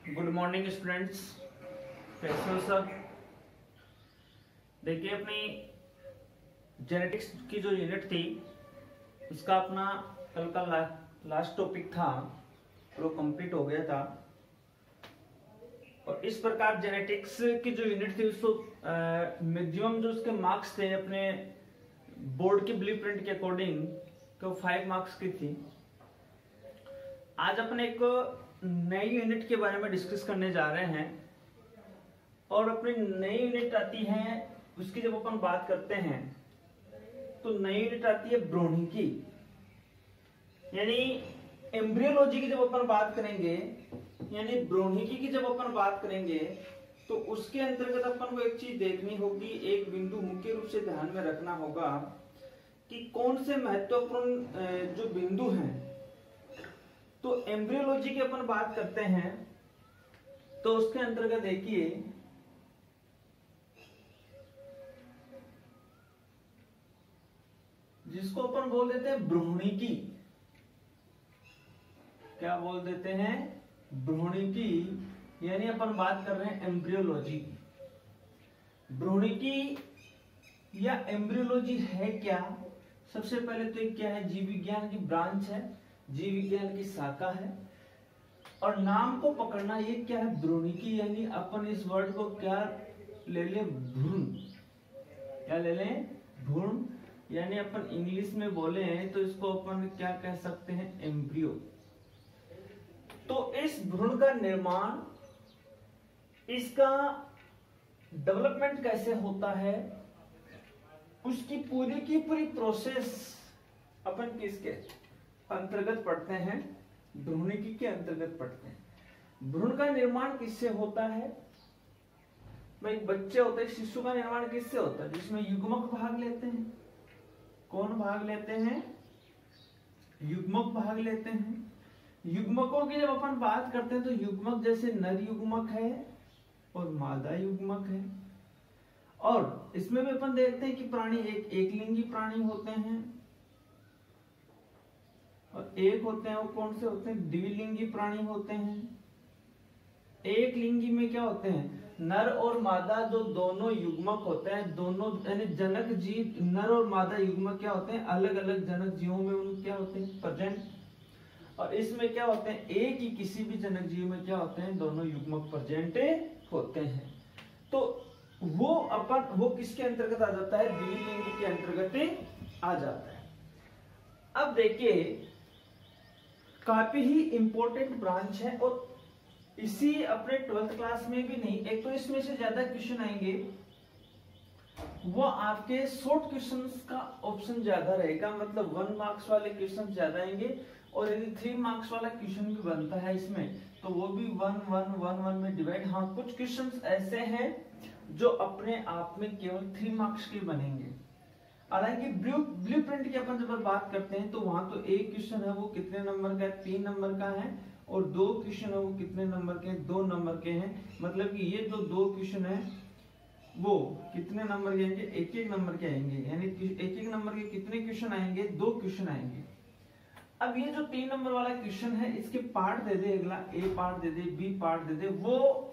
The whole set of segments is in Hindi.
गुड मॉर्निंग स्टूडेंट्स, कैसे हो सब। देखिए, अपनी जेनेटिक्स की जो यूनिट थी उसका अपना कल का लास्ट टॉपिक था, वो कंप्लीट हो गया था। और इस प्रकार जेनेटिक्स की जो यूनिट थी उसको मैक्सिमम जो उसके मार्क्स थे अपने बोर्ड के ब्लूप्रिंट के अकॉर्डिंग तो 5 मार्क्स की थी। आज अपन एक नई यूनिट के बारे में डिस्कस करने जा रहे हैं और अपनी नई यूनिट आती है उसकी जब अपन बात करते हैं तो नई यूनिट आती है भ्रूणिकी, यानी एम्ब्रियोलॉजी की जब अपन बात करेंगे यानी भ्रूणिकी की जब अपन बात करेंगे तो उसके अंतर्गत अपन को एक चीज देखनी होगी, एक बिंदु मुख्य रूप से ध्यान में रखना होगा कि कौन से महत्वपूर्ण जो बिंदु हैं। तो एम्ब्रियोलॉजी की अपन बात करते हैं तो उसके अंतर्गत देखिए जिसको अपन बोल देते हैं भ्रूणिकी। क्या बोल देते हैं? भ्रूणिकी, यानी अपन बात कर रहे हैं एम्ब्रियोलॉजी की। भ्रूणिकी या एम्ब्रियोलॉजी है क्या? सबसे पहले तो एक क्या है, जीव विज्ञान की ब्रांच है, जीव विज्ञान की शाखा है। और नाम को पकड़ना, ये क्या है? भ्रूणिकी, यानी अपन इस वर्ड को क्या ले लें? भ्रूण। क्या ले लें? भ्रूण। यानी अपन इंग्लिश में बोले तो इसको अपन क्या कह सकते हैं? एम्ब्रियो। तो इस भ्रूण का निर्माण, इसका डेवलपमेंट कैसे होता है, उसकी पूरी की पूरी प्रोसेस अपन किसके अंतर्गत पढ़ते हैं? भ्रूणिकी के अंतर्गत पढ़ते हैं। भ्रूण का निर्माण किससे होता है? भाई बच्चे होते हैं, शिशु का निर्माण किससे होता है? जिसमें युग्मक भाग लेते हैं। कौन भाग लेते हैं? युग्मक भाग लेते हैं। युग्मकों की जब अपन बात करते हैं तो युग्मक जैसे नर युग्मक है और मादा युग्मक है। और इसमें भी अपन देखते हैं कि प्राणी एक लिंगी प्राणी होते हैं और एक होते हैं, वो कौन से होते हैं? द्विलिंगी प्राणी होते हैं। एक लिंगी में क्या होते हैं? नर और मादा जो दोनों युग्मक होते हैं, दोनों यानी जनक जीव, नर और मादा युग्मक क्या होते हैं? अलग अलग जनक जीवों में उन क्या होते हैं? प्रेजेंट। और इसमें क्या होते हैं? एक ही किसी भी जनक जीव में क्या होते हैं? दोनों युग्मक प्रेजेंट होते हैं। तो वो किसके अंतर्गत आ जाता है? द्विलिंग के अंतर्गत आ जाता है। अब देखिए, काफी ही इंपॉर्टेंट ब्रांच है और इसी अपने 12th क्लास में भी नहीं, एक तो इसमें से ज्यादा क्वेश्चन आएंगे, वो आपके शॉर्ट क्वेश्चंस का ऑप्शन ज्यादा रहेगा, मतलब 1 मार्क्स वाले क्वेश्चन ज्यादा आएंगे। और यदि 3 मार्क्स वाला क्वेश्चन भी बनता है इसमें तो वो भी 1 1 1 1 में डिवाइड। हाँ, कुछ क्वेश्चंस ऐसे हैं जो अपने आप में केवल 3 मार्क्स के बनेंगे। हालांकि ब्लूप्रिंट की अपन जब बात करते हैं तो वहां तो एक क्वेश्चन है वो कितने नंबर का है? 3 नंबर का है। और 2 क्वेश्चन है वो कितने नंबर के? 2 नंबर के हैं। मतलब कि ये जो 2 क्वेश्चन है वो कितने नंबर के आएंगे? 1-1 नंबर के आएंगे। यानी 1-1 नंबर के कितने क्वेश्चन आएंगे? 2 क्वेश्चन आएंगे। अब ये जो 3 नंबर वाला क्वेश्चन है इसके पार्ट दे दे, अगला ए पार्ट दे दे, बी पार्ट दे दे। वो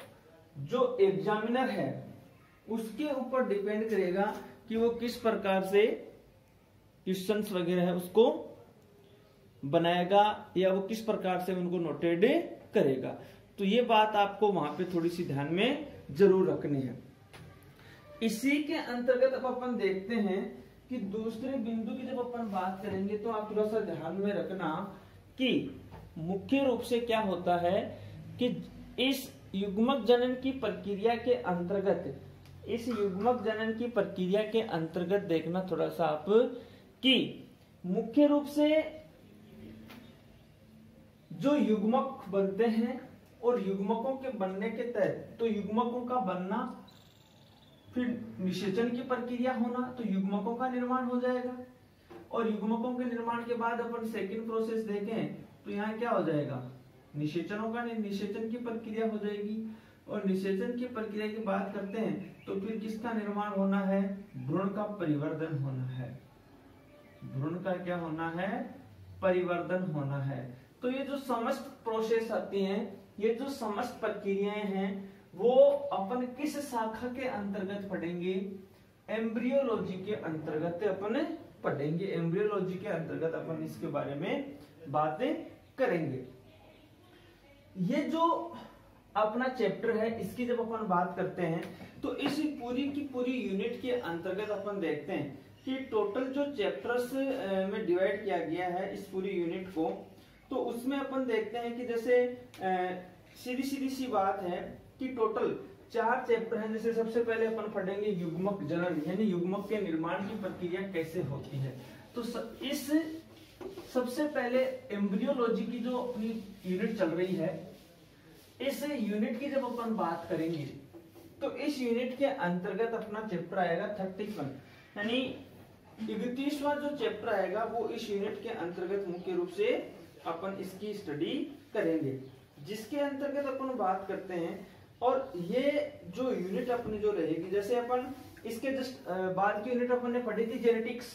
जो एग्जामिनर है उसके ऊपर डिपेंड करेगा कि वो किस प्रकार से क्वेश्चंस वगैरह है उसको बनाएगा या वो किस प्रकार से उनको नोटेड करेगा। तो ये बात आपको वहां पे थोड़ी सी ध्यान में जरूर रखनी है। इसी के अंतर्गत अब अपन देखते हैं कि दूसरे बिंदु की जब अपन बात करेंगे तो आप थोड़ा सा ध्यान में रखना कि मुख्य रूप से क्या होता है कि इस युग्मक जनन की प्रक्रिया के अंतर्गत, इस युग्मक जनन की प्रक्रिया के अंतर्गत देखना थोड़ा सा आप कि मुख्य रूप से जो युग्मक बनते हैं और युग्मकों के बनने के तहत, तो युग्मकों का बनना, फिर निषेचन की प्रक्रिया होना, तो युग्मकों का निर्माण हो जाएगा। और युग्मकों के निर्माण के बाद अपन सेकंड प्रोसेस देखें तो यहाँ क्या हो जाएगा? निषेचन की प्रक्रिया हो जाएगी। और निषेचन की प्रक्रिया की बात करते हैं तो फिर किसका निर्माण होना है? भ्रूण का परिवर्धन होना है। भ्रूण का क्या होना है? परिवर्धन होना है। तो ये जो समस्त प्रोसेस आती हैं, ये जो समस्त प्रक्रियाएं हैं, वो अपन किस शाखा के अंतर्गत पढ़ेंगे? एम्ब्रियोलॉजी के अंतर्गत अपन पढ़ेंगे। एम्ब्रियोलॉजी के अंतर्गत अपन इसके बारे में बातें करेंगे। ये जो अपना चैप्टर है, इसकी जब अपन बात करते हैं तो इस पूरी की पूरी यूनिट के अंतर्गत अपन देखते हैं कि टोटल जो चैप्टर्स में डिवाइड किया गया है इस पूरी यूनिट को, तो उसमें अपन देखते हैं कि जैसे सीधी सीधी सी बात है कि टोटल 4 चैप्टर हैं। जैसे सबसे पहले अपन पढ़ेंगे युग्मक जनन, यानी युग्मक के निर्माण की प्रक्रिया कैसे होती है। तो इस सबसे पहले एम्ब्रियोलॉजी की जो अपनी यूनिट चल रही है, इस यूनिट की जब अपन बात करेंगे तो इस यूनिट के अंतर्गत अपना चैप्टर आएगा 31, यानी 31वां जो चैप्टर आएगा वो इस यूनिट के अंतर्गत मुख्य रूप से अपन इसकी स्टडी करेंगे, जिसके अंतर्गत अपन बात करते हैं। और ये जो यूनिट अपनी जो रहेगी, जैसे अपन इसके जस्ट बाद की यूनिट अपन ने पढ़ी थी जेनेटिक्स।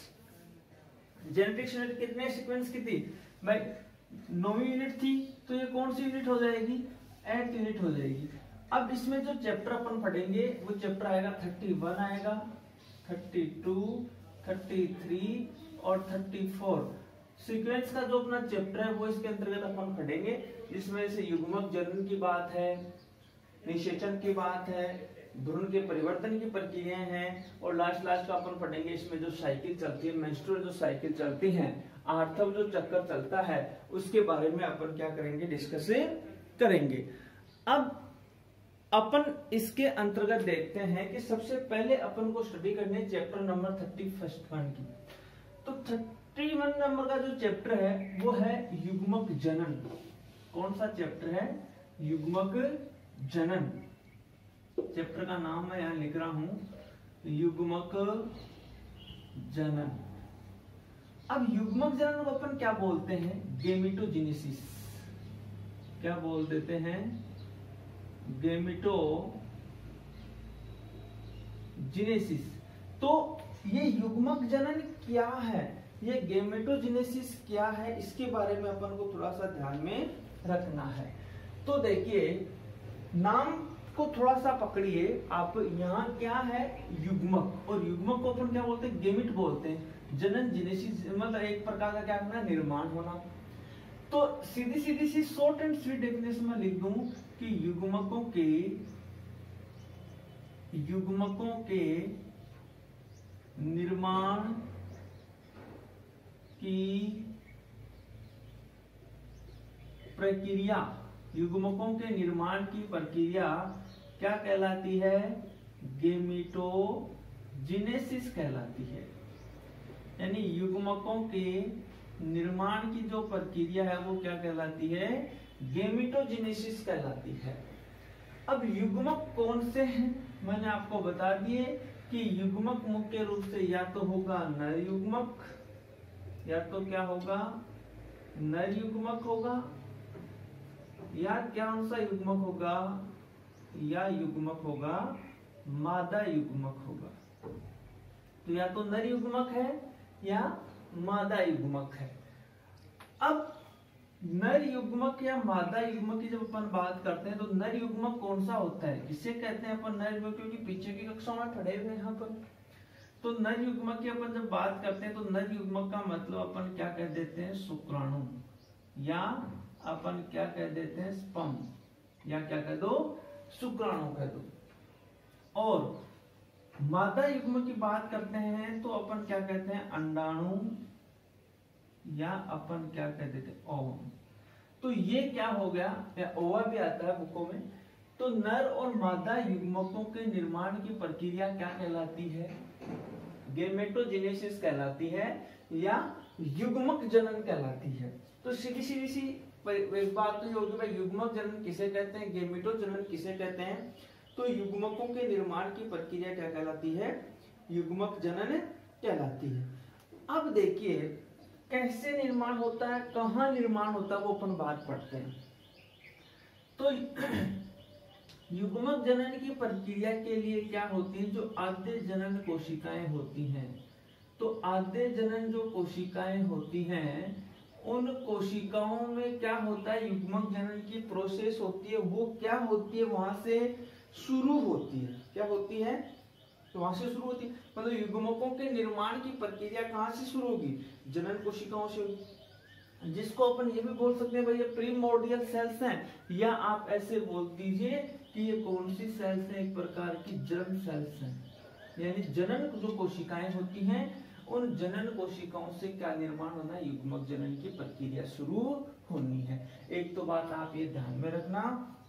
जेनेटिक्स यूनिट कितने सीक्वेंस की थी भाई? 9वीं यूनिट थी। तो ये कौन सी यूनिट हो जाएगी? 8th यूनिट हो जाएगी। अब इसमें जो चैप्टर अपन पढ़ेंगे वो चैप्टर आएगा 31 आएगा, 32, 33 और 34। सीक्वेंस का जो अपना चैप्टर है वो इसके अंतर्गत अपन पढ़ेंगे, जिसमें से युग्मक जनन की बात है, निषेचन की बात है, भ्रूण के परिवर्तन की प्रक्रियाएं हैं, और लास्ट का अपन पढ़ेंगे इसमें जो साइकिल चलती है, मेंस्ट्रुअल जो साइकिल चलती है, आर्थव जो चक्कर चलता है, उसके बारे में अपन क्या करेंगे? डिस्कस करेंगे। अब अपन इसके अंतर्गत देखते हैं कि सबसे पहले अपन को स्टडी करनी है चैप्टर नंबर 31 की। तो 31 नंबर का जो चैप्टर है वो है युग्मक जनन। कौन सा चैप्टर है? युग्मक जनन। चैप्टर का नाम मैं यहां लिख रहा हूं, युग्मक जनन। अब युग्मक जनन को अपन क्या बोलते हैं? गेमिटोजेनेसिस। क्या बोल देते हैं? गेमिटोजेनेसिस। तो ये युग्मक जनन क्या है, ये गेमेटोजेनेसिस क्या है, इसके बारे में अपन को थोड़ा सा ध्यान में रखना है। तो देखिए, नाम को थोड़ा सा पकड़िए आप। यहाँ क्या है? युग्मक। और युग्मक को अपन क्या बोलते हैं? गेमिट बोलते हैं। जनन, जेनेसिस मतलब एक प्रकार का क्या करना? निर्माण होना। तो सीधी सीधी सी शॉर्ट एंड स्वीट डेफिनेशन में लिख दूं कि युग्मकों के निर्माण की प्रक्रिया, युग्मकों के निर्माण की प्रक्रिया क्या कहलाती है? गेमेटोजेनेसिस कहलाती है। यानी युग्मकों के निर्माण की जो प्रक्रिया है वो क्या कहलाती है? गेमेटोजेनेसिस कहलाती है। अब युग्मक कौन से हैं? मैंने आपको बता दिए कि युग्मक मुख्य रूप से या तो होगा नर युग्मक, या तो क्या होगा? नर युग्मक होगा, या कौन सा युग्मक होगा? या युग्मक होगा मादा युग्मक होगा। तो या तो नर युग्मक है या मादा युग्मक है। अब नर युग्मक या मादा युग्मक की जब अपन बात करते हैं तो नर युग्मक कौन सा होता है? किसे कहते हैं अपन नर युग्मक? क्योंकि पीछे की कक्षा में पढ़े हुए यहाँ पर। तो नर युग्मक की अपन जब बात करते हैं तो नर युग्मक का मतलब अपन क्या कह देते हैं? शुक्राणु, या अपन क्या कह देते हैं? स्पर्म, या क्या कह दो? शुक्राणु कह दो। और मादा युग्म की बात करते हैं तो अपन क्या कहते हैं? अंडाणु, या अपन क्या कह देते हैं? ओवम। तो ये क्या हो गया? या ओवा भी आता है बुकों में। तो नर और मादा युग्मकों के निर्माण की प्रक्रिया क्या कहलाती है? गेमेटोजेनेसिस कहलाती है, या युग्मक जनन कहलाती है। तो सीधी सीधी सी बात तो ये होगी भाई, युग्मक जनन किसे कहते हैं, गेमेटो जनन किसे कहते हैं? तो युग्मकों के निर्माण की प्रक्रिया क्या कहलाती है? युग्मक जनन कहलाती है। अब देखिए कैसे निर्माण होता है, कहाँ निर्माण होता है, वो अपन बात पढ़ते हैं। तो युग्मक जनन की प्रक्रिया के लिए क्या होती है? जो आद्य जनन कोशिकाएं होती हैं, तो आद्य जनन जो कोशिकाएं होती हैं उन कोशिकाओं में क्या होता है, युग्मक जनन की प्रोसेस होती है, वो क्या होती है, वहां से शुरू होती है। क्या होती है, तो वहां से शुरू होती है, मतलब युग्मकों के निर्माण की प्रक्रिया कहां से शुरू होगी, जनन कोशिकाओं से होगी। जिसको अपन ये भी बोल सकते हैं भाई ये प्रीमोर्डियल सेल्स हैं, या आप ऐसे बोल दीजिए कि ये कौन सी सेल्स हैं, एक प्रकार की जर्म सेल्स हैं। यानी जनन जो कोशिकाएं होती हैं, उन जनन कोशिकाओं से क्या निर्माण होना है, युग्मक जनन की प्रक्रिया शुरू होनी है। एक तो बात आप ये ध्यान में रखना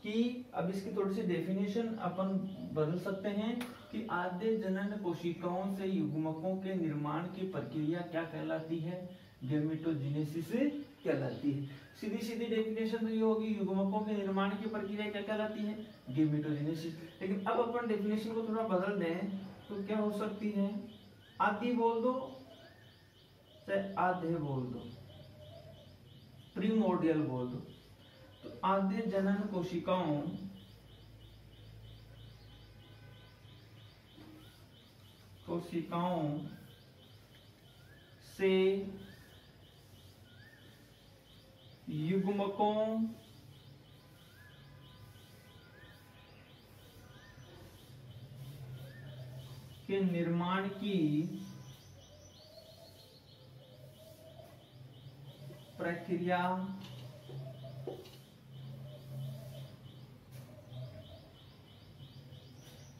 कि अब इसकी थोड़ी सी डेफिनेशन अपन बदल सकते हैं कि आद्य जनन कोशिकाओं से युग्मकों के निर्माण की प्रक्रिया क्या कहलाती है, गैमेटोजेनेसिस कहलाती है। सीधी सीधी डेफिनेशन तो ये होगी, युग्मकों के निर्माण की प्रक्रिया क्या कहलाती है, गैमेटोजेनेसिस। लेकिन अब अपन डेफिनेशन को थोड़ा बदल दें तो क्या हो सकती है, आदि बोल दो चाहे आधे बोल दो, प्रीमोर्डियल बोल दो। तो आद्य जनन कोशिकाओं से युग्मकों के निर्माण की प्रक्रिया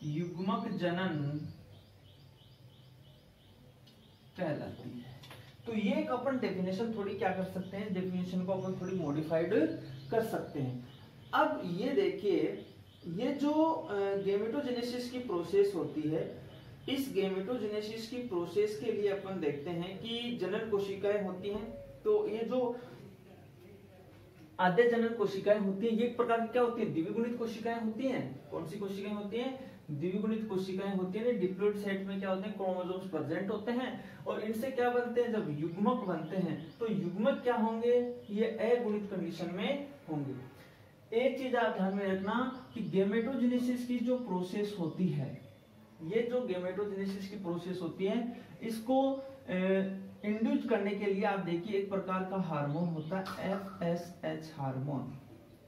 युग्मक जनन कहलाती है। तो ये एक अपन डेफिनेशन थोड़ी क्या कर सकते हैं, डेफिनेशन को अपन थोड़ी मॉडिफाइड कर सकते हैं। अब ये देखिए, ये जो गैमेटोजेनेसिस की प्रोसेस होती है, इस गैमेटोजेनेसिस की प्रोसेस के लिए अपन देखते हैं कि जनन कोशिकाएं होती हैं। तो ये जो आद्य जनन कोशिकाएं होती हैं, ये एक प्रकार की क्या होती है, द्विगुणित कोशिकाएं होती हैं। कौन सी कोशिकाएं होती हैं, द्विगुणित कोशिकाएं होती है। डिप्लॉइड सेट में क्या होते हैं, क्रोमोसोम्स प्रेजेंट होते हैं और इनसे क्या बनते हैं, जब युग्मक बनते हैं तो युग्मक क्या होंगे, ये अगुणित कंडीशन में होंगे। एक चीज आप ध्यान में रखना कि गैमेटोजेनेसिस की जो प्रोसेस होती है, ये जो गैमेटोजेनेसिस की प्रोसेस होती है, इसको इंड्यूस करने के लिए आप देखिए एक प्रकार का हार्मोन होता है FSH हार्मोन।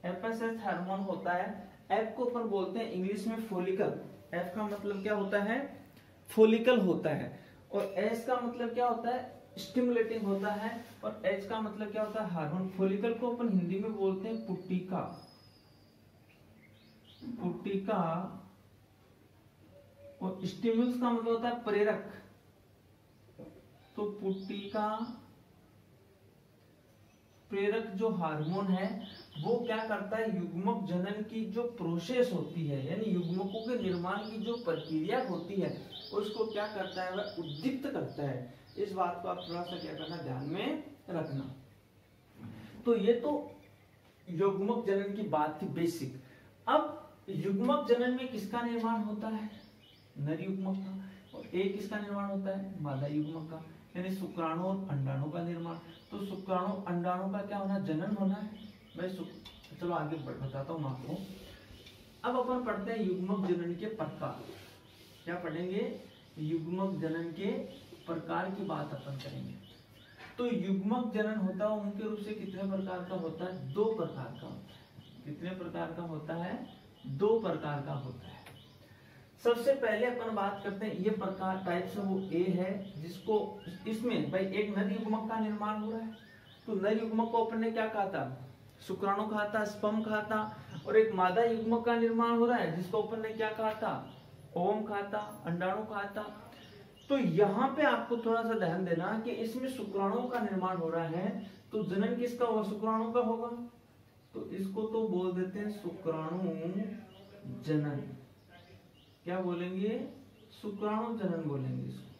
FSH हार्मोन होता है, F को अपन बोलते हैं इंग्लिश में फोलिकल। F का मतलब क्या होता है, फोलिकल होता है, और S का मतलब क्या होता है, स्टिमुलेटिंग होता है, और H का मतलब क्या होता है, हार्मोन। फोलिकल को अपन हिंदी में बोलते हैं पुट्टिका, पुट्टिका, और स्टिमुलस का मतलब होता है प्रेरक। तो पुट्टिका प्रेरक जो हार्मोन है वो क्या करता है, युग्मक जनन की जो प्रोसेस होती है, यानी युग्मकों के निर्माण की जो प्रक्रिया होती है, उसको क्या करता है, वह उद्दीप्त करता है। इस बात को आप थोड़ा सा क्या करना, ध्यान में रखना। तो ये तो युग्मक जनन की बात थी बेसिक। अब युग्मक जनन में किसका निर्माण होता है, नर युग्मक का, और एक किसका निर्माण होता है, मादा युग्मक का, यानी शुक्राणु और अंडाणु का निर्माण। तो शुक्राणु अंडाणु का क्या होना, जनन होना है। मैं चलो आगे बताता हूँ आपको। अब अपन पढ़ते हैं युग्मक जनन के प्रकार। क्या पढ़ेंगे, युग्मक जनन के प्रकार की बात अपन करेंगे। तो युग्मक जनन होता है मुख्य रूप से कितने प्रकार का होता है, 2 प्रकार का होता है। कितने प्रकार का होता है, 2 प्रकार का होता है। सबसे पहले अपन बात करते हैं, ये प्रकार टाइप से वो ए है, जिसको इसमें भाई एक नर युग्मक का निर्माण हो रहा है। तो नर युग्मक को अपन ने क्या कहा था, शुक्राणु कहा था, स्पर्म कहा था, और एक मादा युग्मक का निर्माण हो रहा है जिसको अपन ने क्या कहा था, ओवम कहा था, अंडाणु कहा था। तो यहाँ पे आपको थोड़ा सा ध्यान देना कि इसमें शुक्राणु का निर्माण हो रहा है, तो जनन किसका होगा, शुक्राणु का होगा। तो इसको तो बोल देते हैं शुक्राणु जनन। क्या बोलेंगे, शुक्राणु जनन बोलेंगे इसको,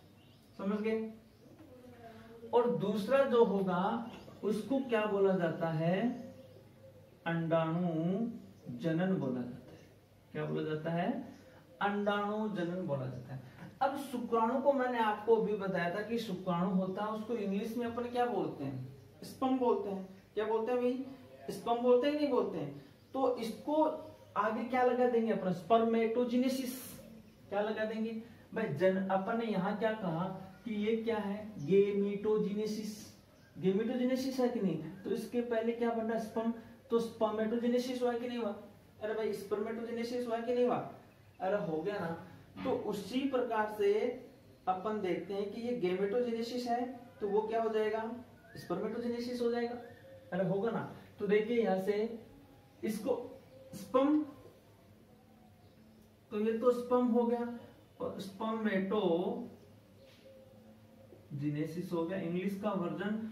समझ गए। और दूसरा जो होगा उसको क्या बोला जाता है, अंडाणु जनन बोला जाता है। क्या बोला जाता है, अंडाणु जनन बोला जाता है। अब शुक्राणु को मैंने आपको अभी बताया था कि शुक्राणु होता है, उसको इंग्लिश में अपन क्या बोलते हैं, स्पर्म बोलते हैं। क्या बोलते हैं भाई, स्पर्म बोलते हैं, नहीं बोलते हैं। तो इसको आगे क्या लगा देंगे अपन, स्पर्मेटोजेनेसिस। क्या लगा देंगे भाई, अपन ने यहाँ क्या कहा कि ये क्या है, गेमेटोजेनेसिस। गेमेटोजेनेसिस है कि नहीं, तो इसके पहले क्या बन रहा है, स्पर्म, तो स्पर्मेटोजेनेसिस हुआ कि नहीं हुआ, अरे भाई स्पर्मेटोजेनेसिस हुआ कि नहीं हुआ, अरे हो गया ना। तो उसी प्रकार से अपन देखते हैं कि ये गेमेटोजेनेसिस है तो वो क्या हो जाएगा, स्पर्मेटोजेनेसिस हो जाएगा, अरे होगा ना। तो देखिए यहां से इसको स्पर्म, तो ये तो स्पर्म हो गया और स्पर्मेटोजेनेसिस हो गया। इंग्लिश का वर्जन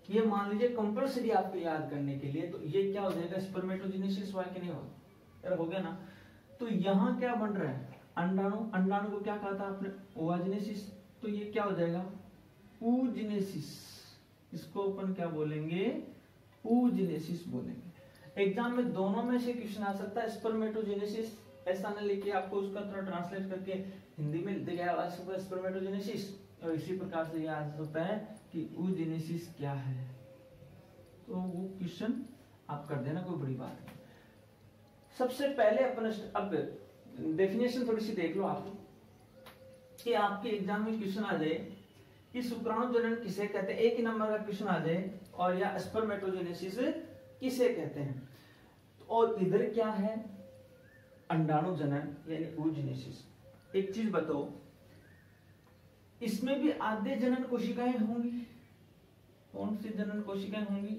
ये मान लीजिए कंपल्सरी आपको याद करने के लिए, तो ये क्या हो जाएगा, स्पर्मेटोजेनेसिस हुआ कि नहीं हुआ, अरे हो गया ना। तो यहाँ क्या बन रहा है, अंडाणु, अंडाणु को क्या कहा था आपने, ओवाजेनेसिस, तो ये क्या हो जाएगा, oogenesis, इसको अपन क्या बोलेंगे, oogenesis बोलेंगे। एग्जाम में दोनों में से क्वेश्चन आ सकता है, स्पर्मेटोजेनेसिस ऐसा न लिखे, आपको उसका थोड़ा ट्रांसलेट करके हिंदी में दिखाया स्पर्मेटोजेनेसिस, और इसी प्रकार से ये आ सकता है कि oogenesis क्या है, तो वो क्वेश्चन आप कर देना, कोई बड़ी बात नहीं। सबसे पहले अपन अब डेफिनेशन थोड़ी सी देख लो आप, कि आपके एग्जाम में क्वेश्चन आ जाए कि शुक्राणु जनन किसे कहते हैं, एक ही नंबर का क्वेश्चन आ जाए, और या स्पर्मेटोजेनेसिस किसे कहते हैं, और इधर क्या है, अंडाणु जनन यानी oogenesis। एक चीज बताओ, इसमें भी आद्य जनन कोशिकाएं होंगी, कौन सी जनन कोशिकाएं होंगी,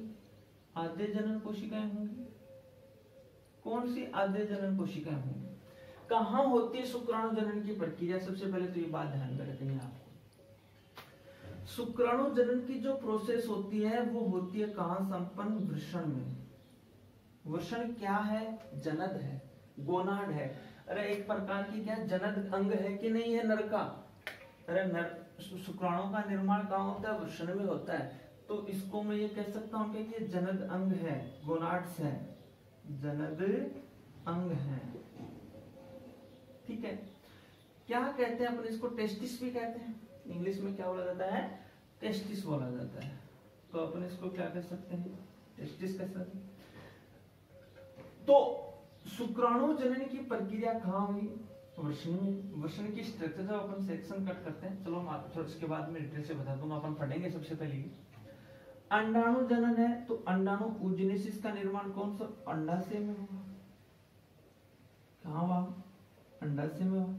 आद्य जनन कोशिकाएं होंगी, कौन सी आद्य जनन कोशिकाएं होंगी, कहां होती है शुक्राणु जनन की प्रक्रिया, सबसे पहले तो ये बात ध्यान में रखनी है आपको। शुक्राणु जनन की जो प्रोसेस होती है वो होती है कहां, संपन्न वृषण में। वृषण क्या है, जनद है, गोनाड है, अरे एक प्रकार की क्या जनद अंग है कि नहीं है नर का, अरे नर शुक्राणु का निर्माण कहां होता है, वृषण में होता है, तो इसको मैं ये कह सकता हूं कि ये जनद अंग है, गोनाड्स है, जनद अंग है, ठीक है। क्या कहते हैं अपन इसको, टेस्टिस भी कहते हैं, इंग्लिश में क्या बोला जाता है, टेस्टिस बोला जाता है, तो अपन इसको क्या कह सकते हैं, टेस्टिस कह सकते हैं। तो शुक्राणु जनन की प्रक्रिया कहां हुई, वृषण में। वृषण की स्ट्रक्चर जब अपन सेक्शन कट करते हैं, चलो मैं थोड़ा इसके बाद में डिटेल से बता दूंगा, अपन पढ़ेंगे। सबसे पहले अंडाणु जनन है, तो अंडाणु oogenesis का निर्माण कौन सा, अंडाशय में हुआ, कहां हुआ, अंडाशय में हुआ।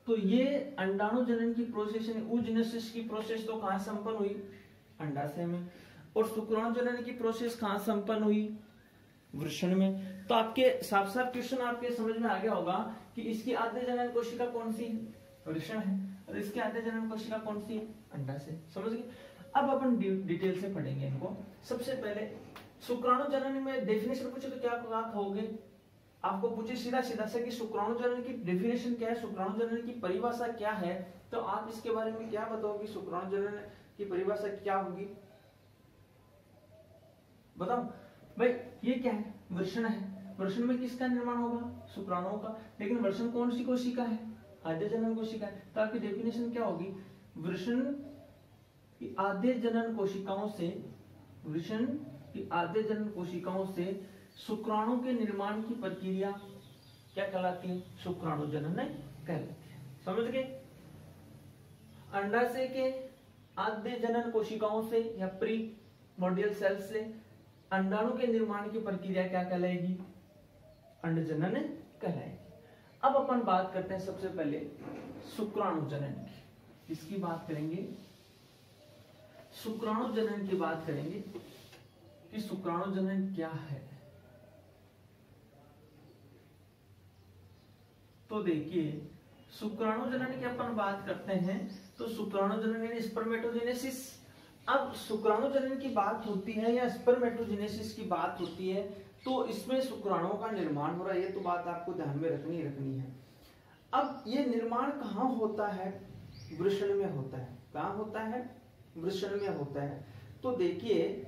तो ये अंडाणु जनन की प्रोसेस oogenesis की प्रोसेस तो कहां संपन्न हुई, अंडाशय में, और शुक्राणु जनन की प्रोसेस कहां संपन्न हुई, वृषण में। तो आपके साफ साफ क्वेश्चन आपके समझ में आ गया होगा कि इसकी आद्य जनन कोशिका कौन सी है, वृषण है, और इसकी आद्य जनन कोशिका कौन सी है, अंडाशय, समझ गए। अब अपन डिटेल से पढ़ेंगे इनको। सबसे पहले शुक्राणु जनन में डेफिनेशन पूछे तो क्या कहोगे, आपको पूछे सीधा सीधा से कि शुक्राणु जनन की डेफिनेशन क्या है, शुक्राणु जनन की परिभाषा क्या है, तो आप इसके बारे में क्या बताओगे, शुक्राणु जनन की परिभाषा क्या होगी, बताओ भाई। ये क्या है, वृषण है, वृषण में किसका निर्माण होगा, शुक्राणुओं का, लेकिन वृषण कौन सी कोशिका है, आद्य जनन कोशिका है, तो आपकी डेफिनेशन क्या होगी, वृषण की आद्य जनन कोशिकाओं से, वृषण की आद्य जनन कोशिकाओं से शुक्राणु के निर्माण की प्रक्रिया क्या कहलाती है, शुक्राणु जनन कहलाती है, समझ गए। अंडाशय के आद्य जनन कोशिकाओं से या प्री मोडियल सेल से अंडाणु के निर्माण की प्रक्रिया क्या कहलाएगी, अंड जनन कहलाएगी। अब अपन बात करते हैं सबसे पहले शुक्राणु जनन की, इसकी बात करेंगे, शुक्राणु जनन की बात करेंगे कि शुक्राणु जनन क्या है। तो देखिए शुक्राणु जनन की अपन बात करते हैं, तो शुक्राणु जनन यानी स्पर्मेटोजेनेसिस। अब शुक्राणु जनन की बात होती है या स्पर्मेटोजेनेसिस की बात होती है, तो इसमें शुक्राणुओं का निर्माण हो रहा है, ये तो बात आपको ध्यान में रखनी है। अब ये निर्माण कहाँ होता है, वृषण में होता है, कहाँ होता है, वृषण में होता है। तो देखिए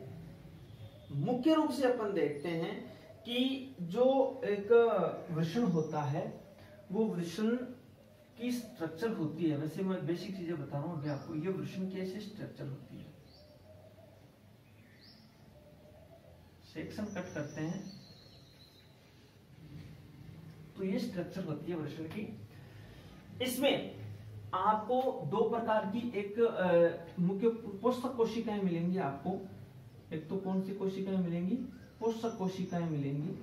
मुख्य रूप से अपन देखते हैं कि जो एक वृषण होता है वो वृषण की स्ट्रक्चर होती है, वैसे मैं बेसिक चीजें बता रहा हूं अभी आपको, ये वृषण की ऐसी स्ट्रक्चर होती है। सेक्शन कट करते हैं तो ये स्ट्रक्चर होती है वृषण की। इसमें आपको दो प्रकार की एक मुख्य पोषक कोशिकाएं मिलेंगी आपको। एक तो कौन सी कोशिकाएं मिलेंगी? पोषक कोशिकाएं मिलेंगी,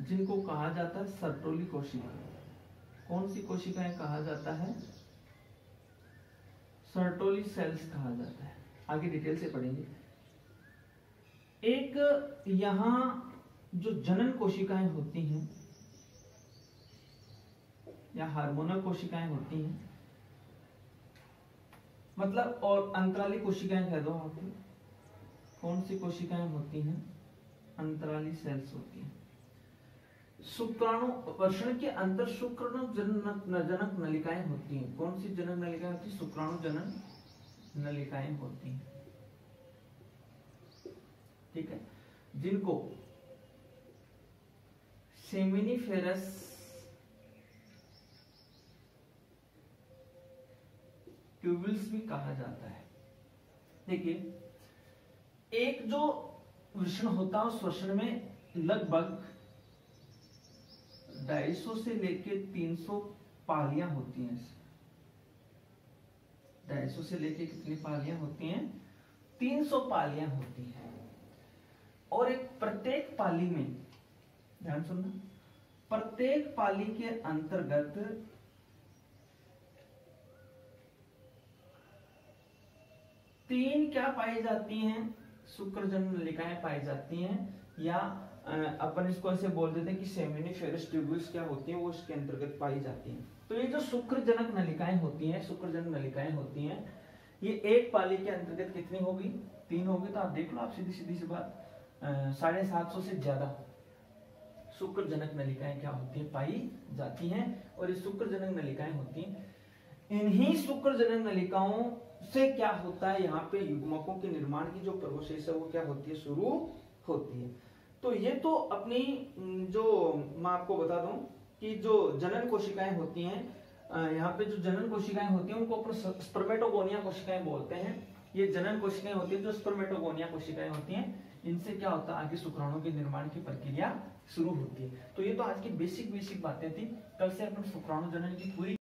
जिनको कहा जाता है सर्टोली कोशिका। कौन सी कोशिकाएं कहा जाता है? सर्टोली सेल्स कहा जाता है। आगे डिटेल से पढ़ेंगे। एक यहां जो जनन कोशिकाएं होती हैं या हार्मोनल कोशिकाएं होती हैं, मतलब, और अंतराली कोशिकाएं कह दो आप। कौन सी कोशिकाएं होती हैं? अंतराली सेल्स होती हैं। शुक्राणु वर्षण के अंदर शुक्राणु जनक नलिकाएं होती हैं। कौन सी जनक नलिकाएं होती हैं? शुक्राणु जनक नलिकाएं होती हैं, ठीक है, जिनको सेमिनिफेरस ट्यूबुल्स भी कहा जाता है। देखिए, एक जो वृषण होता है उस वृषण में लगभग 250 से लेके 300 पालियां होती हैं। 250 से लेके कितनी पालियां होती हैं? 300 पालियां होती हैं। और एक प्रत्येक पाली में, ध्यान सुनना, प्रत्येक पाली के अंतर्गत 3 क्या पाई जाती हैं? शुक्रजनन नलिकाएं पाई जाती हैं, या अपन इसको ऐसे बोल देते हैं कि सेमिनिफेरस ट्यूबुल्स क्या होती हैं, वो इसके अंतर्गत पाई जाती हैं। तो ये जो शुक्रजनक नलिकाएं होती हैं, शुक्रजनक नलिकाएं होती हैं, ये एक पाली के अंतर्गत कितनी होगी? 3 होगी। तो आप देख लो, आप सीधी सीधी सी बात, 750 से ज्यादा शुक्रजनक नलिकाएं क्या होती है? पाई जाती हैं। और ये शुक्रजनक नलिकाएं होती हैं। इन्हीं शुक्रजनक नलिकाओं से क्या होता है? यहाँ पे युग्मकों के निर्माण की जो प्रोसेस है वो क्या होती है? शुरू होती है। तो ये तो अपनी जो मैं आपको बता दूं कि जो जनन कोशिकाएं होती हैं, यहाँ पे जो जनन कोशिकाएं होती हैं उनको अपन स्पर्मेटोगोनिया कोशिकाएं बोलते हैं। ये जनन कोशिकाएं होती हैं जो स्पर्मेटोगोनिया कोशिकाएं होती हैं, इनसे क्या होता है? आगे शुक्राणु के निर्माण की प्रक्रिया शुरू होती है। तो ये तो आज की बेसिक बातें थी। कल से अपन शुक्राणु जनन की पूरी